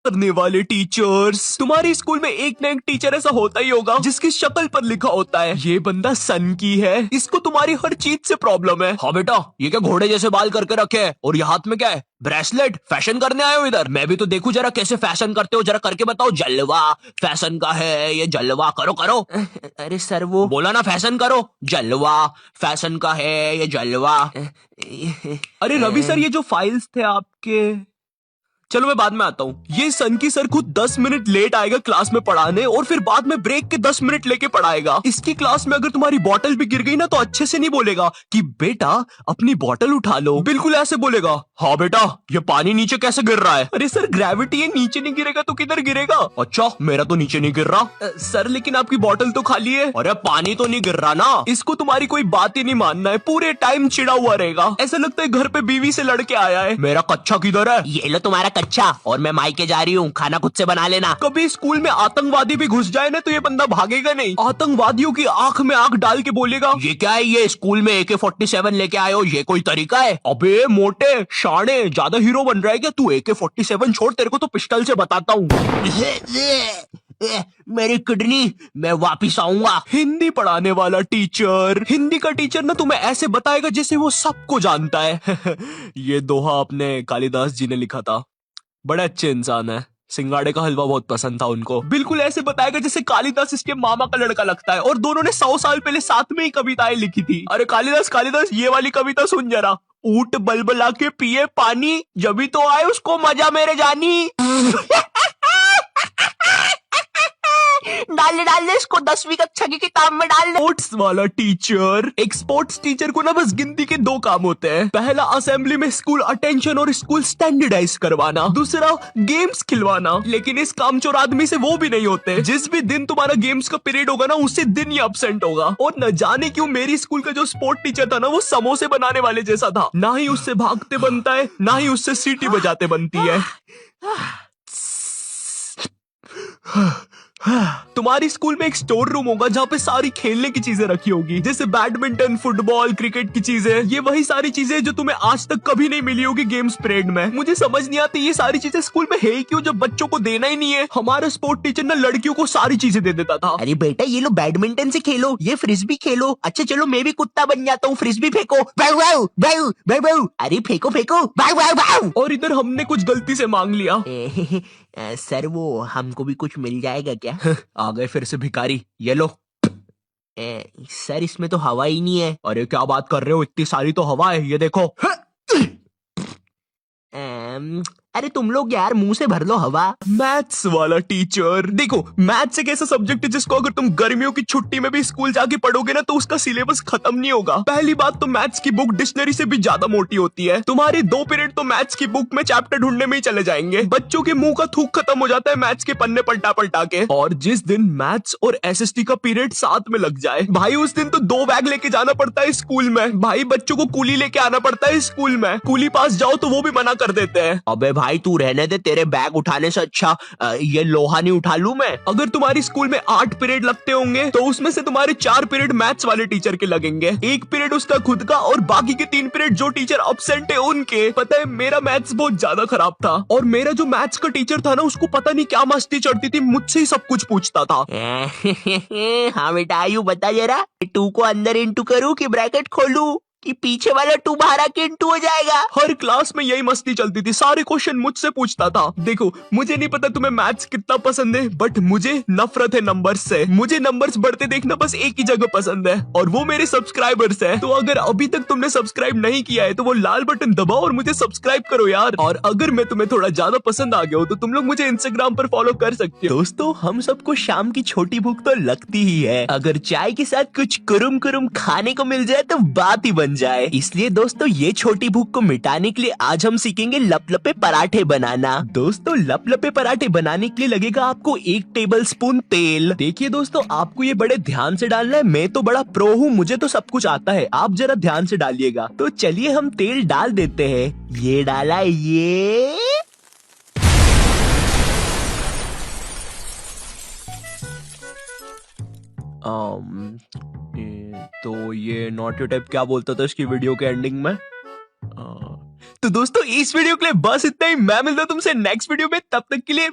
करने वाले टीचर्स। तुम्हारे स्कूल में एक ना एक टीचर ऐसा होता ही होगा जिसकी शक्ल पर लिखा होता है ये बंदा सन की है, इसको तुम्हारी हर चीज से प्रॉब्लम है। हाँ बेटा, ये क्या घोड़े जैसे बाल करके रखे हैं और ये हाथ में क्या है? ब्रेसलेट। फैशन करने आए हो इधर? मैं भी तो देखूं जरा कैसे फैशन करते हो, जरा करके बताओ। जलवा फैशन का है ये, जलवा करो करो। अरे सर वो बोला ना फैशन करो। जलवा फैशन का है ये, जलवा। अरे रवि सर, ये जो फाइल्स थे आपके, चलो मैं बाद में आता हूँ। ये सन की सर खुद 10 मिनट लेट आएगा क्लास में पढ़ाने और फिर बाद में ब्रेक के 10 मिनट लेके पढ़ाएगा। इसकी क्लास में अगर तुम्हारी बॉटल भी गिर गई ना तो अच्छे से नहीं बोलेगा कि बेटा अपनी बॉटल उठा लो, बिल्कुल ऐसे बोलेगा, हाँ बेटा ये पानी नीचे कैसे गिर रहा है? अरे सर ग्रेविटी है, नीचे नहीं गिरेगा तो किधर गिरेगा? अच्छा मेरा तो नीचे नहीं गिर रहा। सर लेकिन आपकी बॉटल तो खाली है। अरे पानी तो नहीं गिर रहा ना। इसको तुम्हारी कोई बात ही नहीं मानना है, पूरे टाइम चिड़ा हुआ रहेगा, ऐसा लगता है घर पे बीवी से लड़के आया है। मेरा कच्चा किधर है? ये लो तुम्हारा अच्छा, और मैं मायके जा रही हूँ, खाना खुद से बना लेना। कभी स्कूल में आतंकवादी भी घुस जाए ना तो ये बंदा भागेगा नहीं, आतंकवादियों की आंख में आंख डाल के बोलेगा ये क्या है, ये स्कूल में AK-47 लेके आए हो, ये कोई तरीका है? अबे मोटे शाणे, ज्यादा हीरो बन रहा है क्या तू? AK-47 छोड़, तेरे को तो पिस्टल से बताता हूँ। मेरी किडनी, मैं वापिस आऊंगा। हिंदी पढ़ाने वाला टीचर, हिंदी का टीचर ना तुम्हें ऐसे बताएगा जैसे वो सबको जानता है। ये दोहा अपने कालिदास जी ने लिखा था, बड़े अच्छे इंसान है, सिंगाड़े का हलवा बहुत पसंद था उनको। बिल्कुल ऐसे बताएगा जैसे कालिदास इसके मामा का लड़का लगता है और दोनों ने 100 साल पहले साथ में ही कविताएं लिखी थी। अरे कालिदास कालिदास, ये वाली कविता सुन जरा। ऊंट बलबला के पिए पानी, जभी तो आए उसको मजा मेरे जानी। डाल दे इसको 10वीं कक्षा की किताब में डाल दे। स्पोर्ट्स वाला टीचर, एक स्पोर्ट्स टीचर को ना बस गिनती के 2 काम होते हैं। पहला असेंबली में स्कूल अटेंशन और स्कूल स्टैंडर्डाइज करवाना, दूसरा गेम्स खिलवाना। लेकिन इस कामचोर आदमी से वो भी नहीं होते। जिस भी दिन तुम्हारा गेम्स का पीरियड होगा ना उसी दिन ही अब्सेंट होगा। और न जाने क्यों मेरी स्कूल का जो स्पोर्ट टीचर था ना वो समोसे बनाने वाले जैसा था, ना ही उससे भागते बनता है ना ही उससे सीटी बजाते बनती है। तुम्हारी स्कूल में एक स्टोर रूम होगा जहाँ पे सारी खेलने की चीजें रखी होगी, जैसे बैडमिंटन, फुटबॉल, क्रिकेट की चीजें। ये वही सारी चीजें जो तुम्हें आज तक कभी नहीं मिली होगी गेम्स पीरियड में। मुझे समझ नहीं आती ये सारी चीजें स्कूल में है क्यों जब बच्चों को देना ही नहीं है। हमारा स्पोर्ट टीचर ना लड़कियों को सारी चीजें दे देता था। अरे बेटा ये लो बैडमिंटन से खेलो, ये फ्रिस्बी खेलो। अच्छा चलो मैं भी कुत्ता बन जाता हूँ, फ्रिस्बी फेंको। बाऊ बाऊ बाऊ बाऊ बाऊ। अरे फेंको फेंको, बाऊ बाऊ बाऊ। और इधर हमने कुछ गलती से मांग लिया। सर वो हमको भी कुछ मिल जाएगा क्या? आ गए फिर से भिखारी, ये लो। सर इसमें तो हवा ही नहीं है। अरे क्या बात कर रहे हो, इतनी सारी तो हवा है, ये देखो। अरे तुम लोग यार मुंह से भर लो हवा। मैथ्स वाला टीचर, देखो मैथ्स एक ऐसा सब्जेक्ट है जिसको अगर तुम गर्मियों की छुट्टी में भी स्कूल जाके पढ़ोगे ना तो उसका सिलेबस खत्म नहीं होगा। पहली बात तो मैथ्स की बुक डिक्शनरी से भी ज्यादा मोटी होती है। तुम्हारे 2 पीरियड तो मैथ्स की बुक में चैप्टर ढूंढने में ही चले जाएंगे। बच्चों के मुंह का थूक खत्म हो जाता है मैथ्स के पन्ने पलटा पलटा के। और जिस दिन मैथ्स और SST का पीरियड साथ में लग जाए भाई, उस दिन तो 2 बैग लेके जाना पड़ता है स्कूल में। भाई बच्चों को कूली लेके आना पड़ता है स्कूल में, कूली पास जाओ तो वो भी मना कर देते हैं। अबे भाई तू रहने दे, तेरे बैग उठाने से अच्छा ये लोहा नहीं उठा लूं मैं। अगर तुम्हारी स्कूल में 8 पीरियड लगते होंगे तो उसमें से तुम्हारे 4 पीरियड मैथ्स वाले टीचर के लगेंगे, 1 पीरियड उसका खुद का और बाकी के 3 पीरियड जो टीचर अब्सेंट है उनके। पता है मेरा मैथ्स बहुत ज्यादा खराब था और मेरा जो मैथ्स का टीचर था ना उसको पता नहीं क्या मस्ती चढ़ती थी, मुझसे ही सब कुछ पूछता था। हाँ बेटा आयु बता जरा, 2 को अंदर इंटू करूं कि ब्रैकेट खोलूं कि पीछे वाला 2 बाहर आके इंटू हो जाएगा। हर क्लास में यही मस्ती चलती थी, सारे क्वेश्चन मुझसे पूछता था। देखो मुझे नहीं पता तुम्हें मैथ्स कितना पसंद है बट मुझे नफरत है नंबर्स से। मुझे नंबर्स बढ़ते देखना बस एक ही जगह पसंद है और वो मेरे सब्सक्राइबर्स है। तो अगर अभी तक तुमने सब्सक्राइब नहीं किया है तो वो लाल बटन दबाओ और मुझे सब्सक्राइब करो यार। और अगर मैं तुम्हें थोड़ा ज्यादा पसंद आ गया हो तो तुम लोग मुझे इंस्टाग्राम पर फॉलो कर सकते हो। दोस्तों हम सबको शाम की छोटी भूख तो लगती ही है, अगर चाय के साथ कुछ कुरुम कुरुम खाने को मिल जाए तो बात ही बन जाए। इसलिए दोस्तों ये छोटी भूख को मिटाने के लिए आज हम सीखेंगे लपलपे पराठे बनाना। दोस्तों लपलपे पराठे बनाने के लिए लगेगा आपको 1 टेबलस्पून तेल। देखिए दोस्तों आपको ये बड़े ध्यान से डालना है, मैं तो बड़ा प्रो हूँ, मुझे तो सब कुछ आता है, आप जरा ध्यान से डालिएगा। तो चलिए हम तेल डाल देते हैं। ये डाला, ये तो ये नॉट योर टाइप क्या बोलता था इसकी वीडियो के एंडिंग में? तो दोस्तों इस वीडियो के लिए बस इतना ही। मैं मिलता हूं तुमसे नेक्स्ट वीडियो में, तब तक के लिए